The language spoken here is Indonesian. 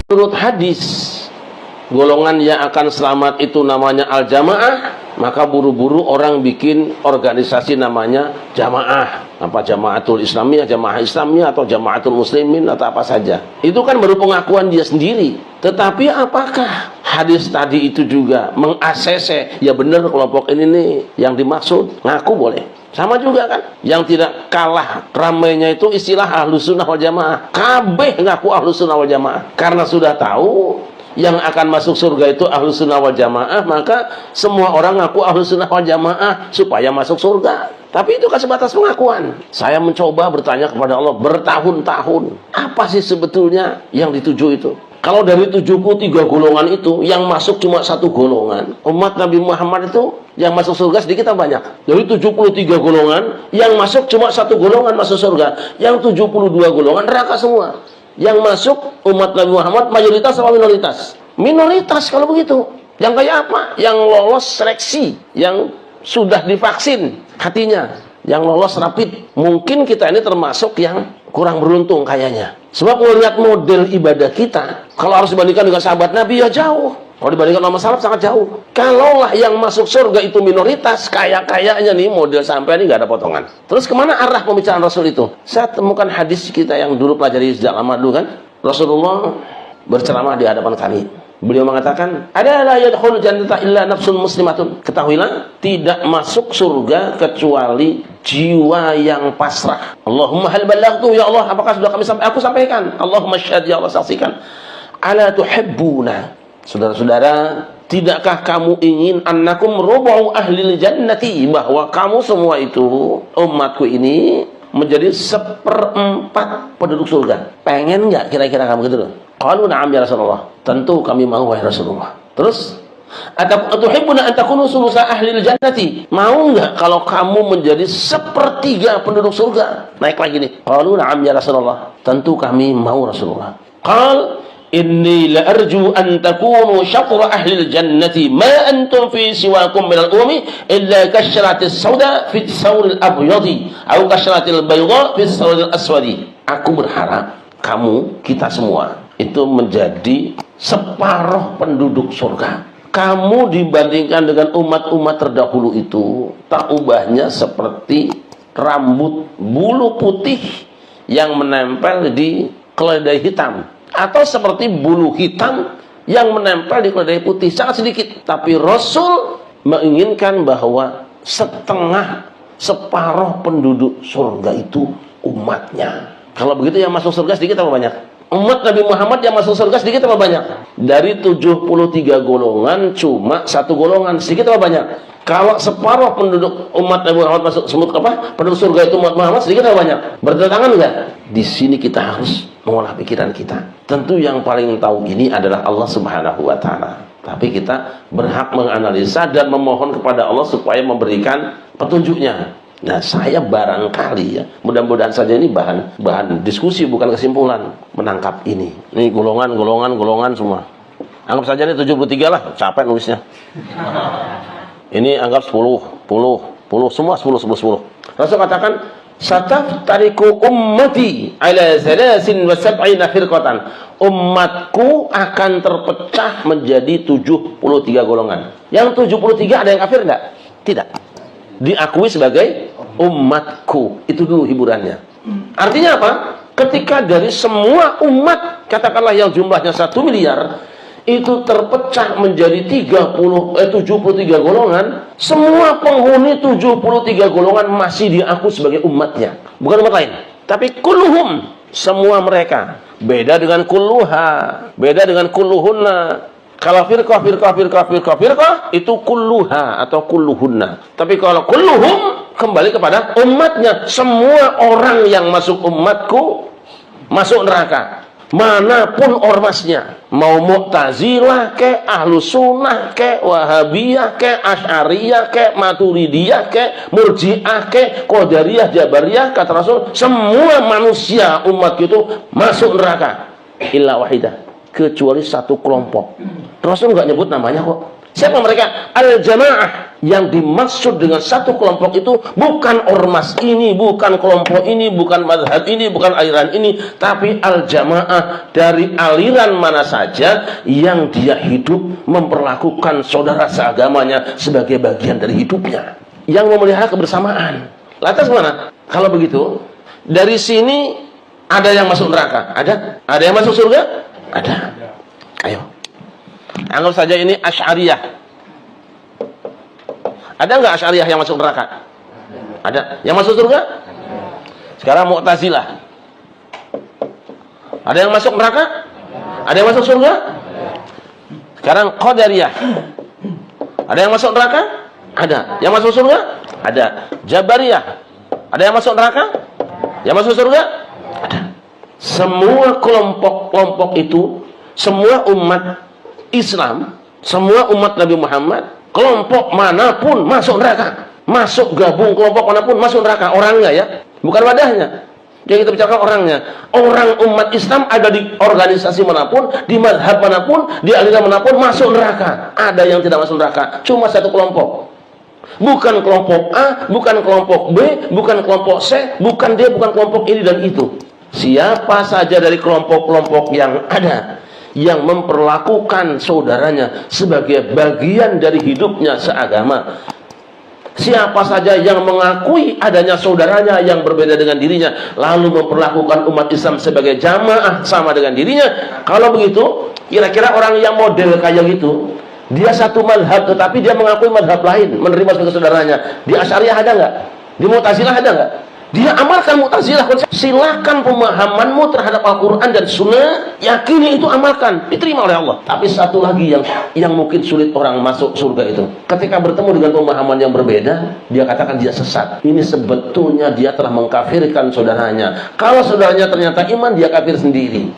menurut hadis golongan yang akan selamat itu namanya al-jamaah, maka buru-buru orang bikin organisasi namanya jamaah. Apa jamaatul islamiyah, jamaah islamiyah, atau jamaatul muslimin, atau apa saja. Itu kan baru pengakuan dia sendiri. Tetapi apakah hadis tadi itu juga meng-ACC, ya benar kelompok ini nih yang dimaksud, ngaku boleh. Sama juga kan, yang tidak kalah ramainya itu istilah ahlus sunnah wal jamaah. Kabeh ngaku ahlus sunnah wal jamaah. Karena sudah tahu yang akan masuk surga itu ahlus sunnah wal jamaah, maka semua orang ngaku ahlus sunnah wal jamaah supaya masuk surga. Tapi itu kan sebatas pengakuan. Saya mencoba bertanya kepada Allah bertahun-tahun, apa sih sebetulnya yang dituju itu? Kalau dari 73 golongan itu, yang masuk cuma satu golongan. Umat Nabi Muhammad itu yang masuk surga sedikit atau banyak? Dari 73 golongan, yang masuk cuma satu golongan masuk surga. Yang 72 golongan neraka semua. Yang masuk umat Nabi Muhammad mayoritas atau minoritas? Minoritas kalau begitu. Yang kayak apa? Yang lolos seleksi, yang sudah divaksin hatinya, yang lolos rapid. Mungkin kita ini termasuk yang kurang beruntung kayaknya. Sebab melihat model ibadah kita, kalau harus dibandingkan dengan sahabat Nabi, ya jauh. Kalau dibandingkan sama salaf sangat jauh. Kalaulah yang masuk surga itu minoritas, kayaknya nih model sampai ini nggak ada potongan. Terus kemana arah pembicaraan Rasul itu? Saya temukan hadis kita yang dulu pelajari sejak lama dulu kan. Rasulullah berceramah di hadapan kami. Beliau mengatakan, ada la yadkhulul jannata illa nafsun muslimatun. Ketahuilah, tidak masuk surga kecuali jiwa yang pasrah. Allahumma hal ballaghtu, ya Allah, apakah sudah aku sampaikan? Allahumma syahid, ya Allah, saksikan. Ala tuhibbuna, saudara-saudara, tidakkah kamu ingin annakum rubu'u ahlil jannati, bahwa kamu semua itu umatku ini menjadi 1/4 penduduk surga? Pengen nggak kira-kira kamu gitu loh? Qalu na'am ya Rasulullah. Tentu kami mau wahai Rasulullah. Terus, atuhibbuna an takunu sulusa ahlil jannati? Mau nggak kalau kamu menjadi 1/3 penduduk surga? Naik lagi nih. Qalu na'am ya Rasulullah. Tentu kami mau Rasulullah. Qal inni la arju an takunu syatra ahlil jannati ma antum fi siwakum minal ummi illa kasyratis sauda fi sawril abyadi atau kasyratil bayda fi sawril aswadi. Aku berharap kamu, kita semua itu menjadi separuh penduduk surga. Kamu dibandingkan dengan umat-umat terdahulu itu, tak ubahnya seperti rambut bulu putih yang menempel di keledai hitam, atau seperti bulu hitam yang menempel di keledai putih, sangat sedikit. Tapi Rasul menginginkan bahwa separuh penduduk surga itu umatnya. Kalau begitu yang masuk surga sedikit atau banyak? Umat Nabi Muhammad yang masuk surga sedikit atau banyak? Dari 73 golongan cuma satu golongan, sedikit atau banyak? Kalau separuh penduduk umat Nabi Muhammad masuk penduduk surga itu umat Muhammad, sedikit atau banyak? Bertentangan enggak? Di sini kita harus mengolah pikiran kita. Tentu yang paling tahu ini adalah Allah Subhanahu wa taala. Tapi kita berhak menganalisa dan memohon kepada Allah supaya memberikan petunjuknya. Nah, saya barangkali ya, mudah-mudahan saja ini bahan diskusi bukan kesimpulan, menangkap ini. Ini golongan semua. Anggap saja ini 73 lah, capek nulisnya. Ini anggap 10 semua 10. Rasul katakan, "Sataftariqu ummati ala 73 firqatan." Umatku akan terpecah menjadi 73 golongan. Yang 73 ada yang kafir enggak? Tidak. Diakui sebagai umatku. Itu dulu hiburannya. Artinya apa? Ketika dari semua umat, katakanlah yang jumlahnya 1 miliar, itu terpecah menjadi 73 golongan, semua penghuni 73 golongan masih diakui sebagai umatnya, bukan umat lain. Tapi kulluhum, semua mereka. Beda dengan kulluha, beda dengan kulluhunna. Kalau firqah itu kulluha atau kulluhunna. Tapi kalau kulluhum kembali kepada umatnya. Semua orang yang masuk umatku masuk neraka. Manapun ormasnya, mau Mu'tazilah ke, Ahlus Sunnah ke, Wahabiyah ke, Asy'ariyah ke, Maturidiyah ke, Murji'ah ke, Qadariyah, Jabariyah, kata Rasul, semua manusia umat itu masuk neraka illa wahidah, kecuali satu kelompok. Rasul nggak nyebut namanya kok. Siapa mereka? Al-jamaah. Yang dimaksud dengan satu kelompok itu bukan ormas ini, bukan kelompok ini, bukan mazhab ini, bukan aliran ini, tapi al-jamaah, dari aliran mana saja yang dia hidup memperlakukan saudara seagamanya sebagai bagian dari hidupnya, yang memelihara kebersamaan. Lantas mana? Kalau begitu, dari sini ada yang masuk neraka? Ada? Ada yang masuk surga? Ada. Ayo. Anggap saja ini Asy'ariyah. Ada nggak Asy'ariyah yang masuk neraka? Ada. Yang masuk surga? Sekarang Mu'tazilah. Ada yang masuk neraka? Ada yang masuk surga? Sekarang Qadariyah. Ada yang masuk neraka? Ada. Yang masuk surga? Ada. Jabariyah. Ada yang masuk neraka? Yang masuk surga? Ada. Semua kelompok-kelompok itu, semua umat Islam, semua umat Nabi Muhammad, kelompok manapun masuk neraka, masuk gabung kelompok manapun masuk neraka. Orangnya ya, bukan wadahnya. Yang kita bicarakan orangnya. Orang umat Islam ada di organisasi manapun, di mazhab manapun, di aliran manapun masuk neraka. Ada yang tidak masuk neraka, cuma satu kelompok. Bukan kelompok A, bukan kelompok B, bukan kelompok C, bukan D, bukan kelompok ini dan itu. Siapa saja dari kelompok-kelompok yang ada yang memperlakukan saudaranya sebagai bagian dari hidupnya seagama, siapa saja yang mengakui adanya saudaranya yang berbeda dengan dirinya, lalu memperlakukan umat Islam sebagai jamaah sama dengan dirinya, kalau begitu, kira-kira orang yang model kayak gitu, dia satu mazhab tetapi dia mengakui mazhab lain, menerima sebagai saudaranya. Di Asy'ariyah ada nggak? Di Mu'tazilah ada nggak? Dia amalkan Mu'tazilah. Silakan pemahamanmu terhadap Al-Quran dan Sunnah, yakini itu, amalkan, diterima oleh Allah. Tapi satu lagi yang mungkin sulit orang masuk surga itu, ketika bertemu dengan pemahaman yang berbeda, dia katakan dia sesat. Ini sebetulnya dia telah mengkafirkan saudaranya. Kalau saudaranya ternyata iman, dia kafir sendiri.